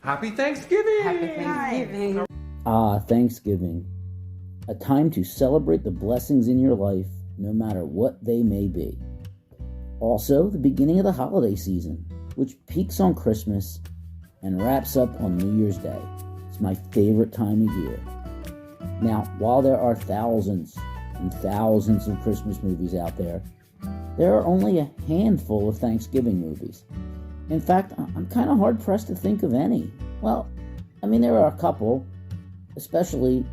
Happy Thanksgiving! Happy Thanksgiving. Thanksgiving. A time to celebrate the blessings in your life, no matter what they may be. Also, the beginning of the holiday season, which peaks on Christmas and wraps up on New Year's Day. It's my favorite time of year. Now, while there are thousands and thousands of Christmas movies out there are only a handful of Thanksgiving movies. In fact, I'm kind of hard-pressed to think of any. Well, there are a couple, especially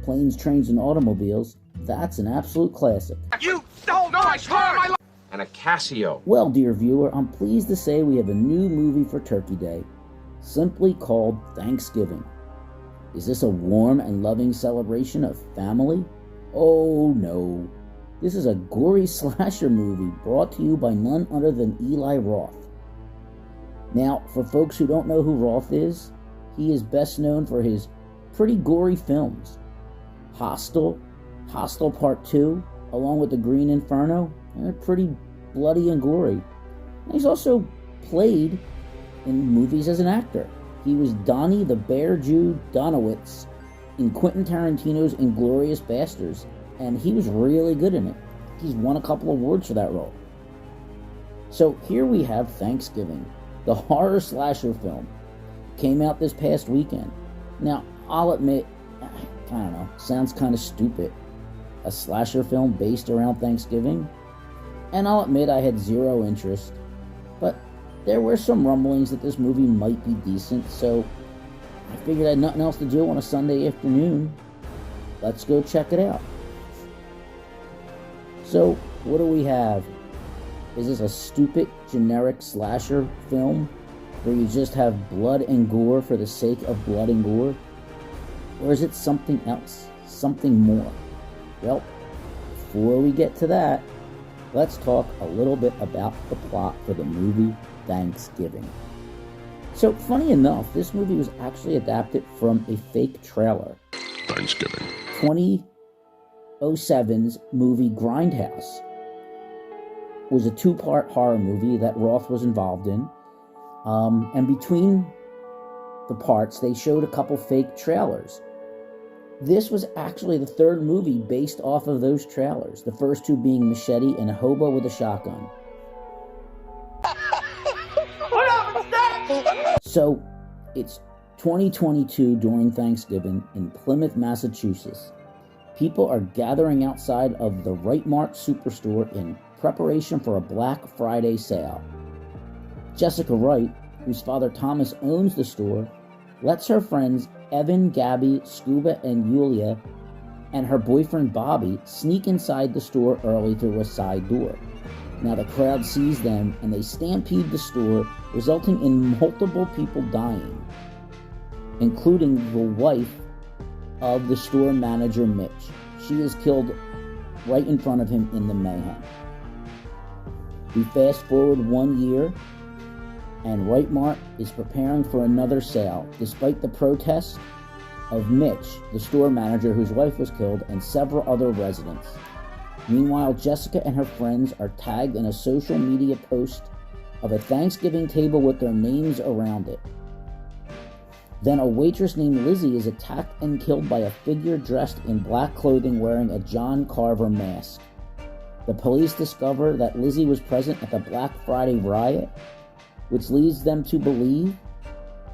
Planes, Trains, and Automobiles. That's an absolute classic. You stole my car! And a Casio. Well, dear viewer, I'm pleased to say we have a new movie for Turkey Day, simply called Thanksgiving. Is this a warm and loving celebration of family? Oh no. This is a gory slasher movie brought to you by none other than Eli Roth. Now, for folks who don't know who Roth is, he is best known for his pretty gory films. Hostel Part 2, along with The Green Inferno, they're pretty bloody and gory. And he's also played in movies as an actor. He was Donnie the Bear Jew Donowitz in Quentin Tarantino's Inglourious Basterds, and he was really good in it. He's won a couple awards for that role. So here we have Thanksgiving, the horror slasher film. Came out this past weekend. Now, I'll admit, I don't know, sounds kind of stupid. A slasher film based around Thanksgiving? And I'll admit I had zero interest, but there were some rumblings that this movie might be decent, so I figured I had nothing else to do on a Sunday afternoon. Let's go check it out. So, what do we have? Is this a stupid, generic slasher film where you just have blood and gore for the sake of blood and gore? Or is it something else? Something more? Well, before we get to that, let's talk a little bit about the plot for the movie Thanksgiving. So, funny enough, this movie was actually adapted from a fake trailer. Thanksgiving. 2007's movie Grindhouse was a two-part horror movie that Roth was involved in. And between the parts, they showed a couple fake trailers. This was actually the third movie based off of those trailers, the first two being Machete and A Hobo with a Shotgun. So, it's 2022 during Thanksgiving in Plymouth, Massachusetts. People are gathering outside of the Right Mart Superstore in preparation for a Black Friday sale. Jessica Wright, whose father Thomas owns the store, lets her friends Evan, Gabby, Scuba, and Yulia, and her boyfriend Bobby sneak inside the store early through a side door. Now the crowd sees them and they stampede the store, resulting in multiple people dying, including the wife of the store manager Mitch. She is killed right in front of him in the mayhem. We fast forward 1 year, and Right Mart is preparing for another sale, despite the protests of Mitch, the store manager whose wife was killed, and several other residents. Meanwhile, Jessica and her friends are tagged in a social media post of a Thanksgiving table with their names around it. Then a waitress named Lizzie is attacked and killed by a figure dressed in black clothing wearing a John Carver mask. The police discover that Lizzie was present at the Black Friday riot, which leads them to believe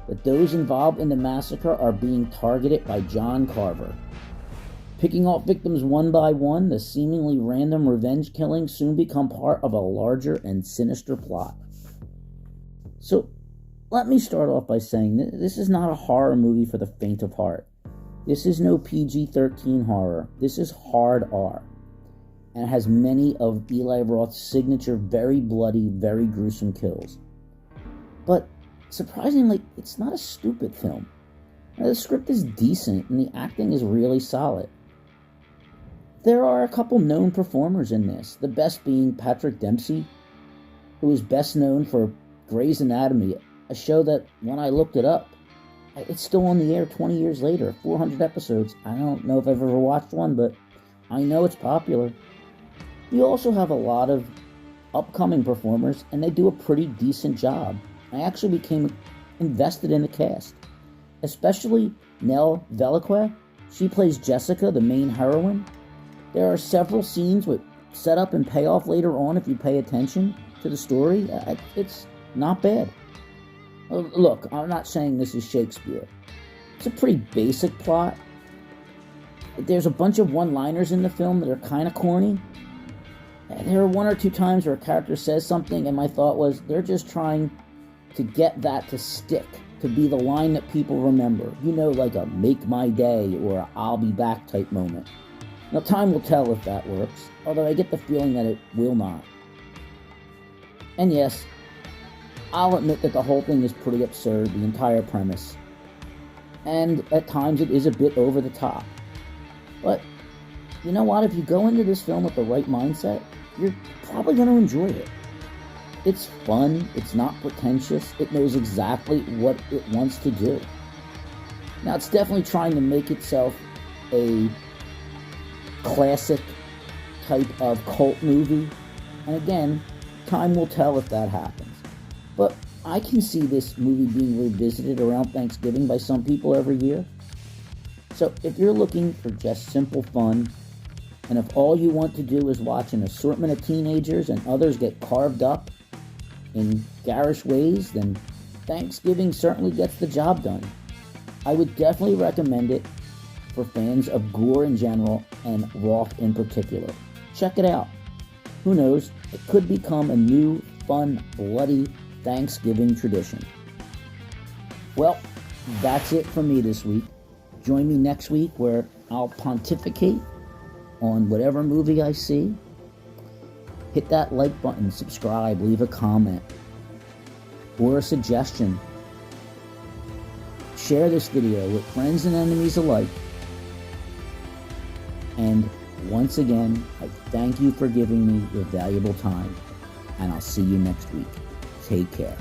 that those involved in the massacre are being targeted by John Carver. Picking off victims one by one, the seemingly random revenge killings soon become part of a larger and sinister plot. So, let me start off by saying that this is not a horror movie for the faint of heart. This is no PG-13 horror. This is hard R, and has many of Eli Roth's signature very bloody, very gruesome kills. But, surprisingly, it's not a stupid film. Now, the script is decent, and the acting is really solid. There are a couple known performers in this, the best being Patrick Dempsey, who is best known for Grey's Anatomy, a show that, when I looked it up, it's still on the air 20 years later, 400 episodes. I don't know if I've ever watched one, but I know it's popular. You also have a lot of upcoming performers, and they do a pretty decent job. I actually became invested in the cast, especially Nell Velikwe. She plays Jessica, the main heroine. There are several scenes with setup and payoff later on if you pay attention to the story. It's not bad. Look, I'm not saying this is Shakespeare. It's a pretty basic plot. There's a bunch of one-liners in the film that are kind of corny. There are one or two times where a character says something and my thought was, they're just trying to get that to stick, to be the line that people remember. You know, like a "make my day" or a "I'll be back" type moment. Now, time will tell if that works, although I get the feeling that it will not. And yes, I'll admit that the whole thing is pretty absurd, the entire premise. And at times it is a bit over the top. But, you know what, if you go into this film with the right mindset, you're probably going to enjoy it. It's fun, it's not pretentious, it knows exactly what it wants to do. Now, it's definitely trying to make itself a classic type of cult movie, and again, time will tell if that happens. But I can see this movie being revisited around Thanksgiving by some people every year. So if you're looking for just simple fun, and if all you want to do is watch an assortment of teenagers and others get carved up in garish ways, then Thanksgiving certainly gets the job done. I would definitely recommend it for fans of gore in general and Roth in particular. Check it out. Who knows, it could become a new, fun, bloody Thanksgiving tradition. Well, that's it for me this week. Join me next week where I'll pontificate on whatever movie I see. Hit that like button, subscribe, leave a comment or a suggestion. Share this video with friends and enemies alike. And once again, I thank you for giving me your valuable time, and I'll see you next week. Take care.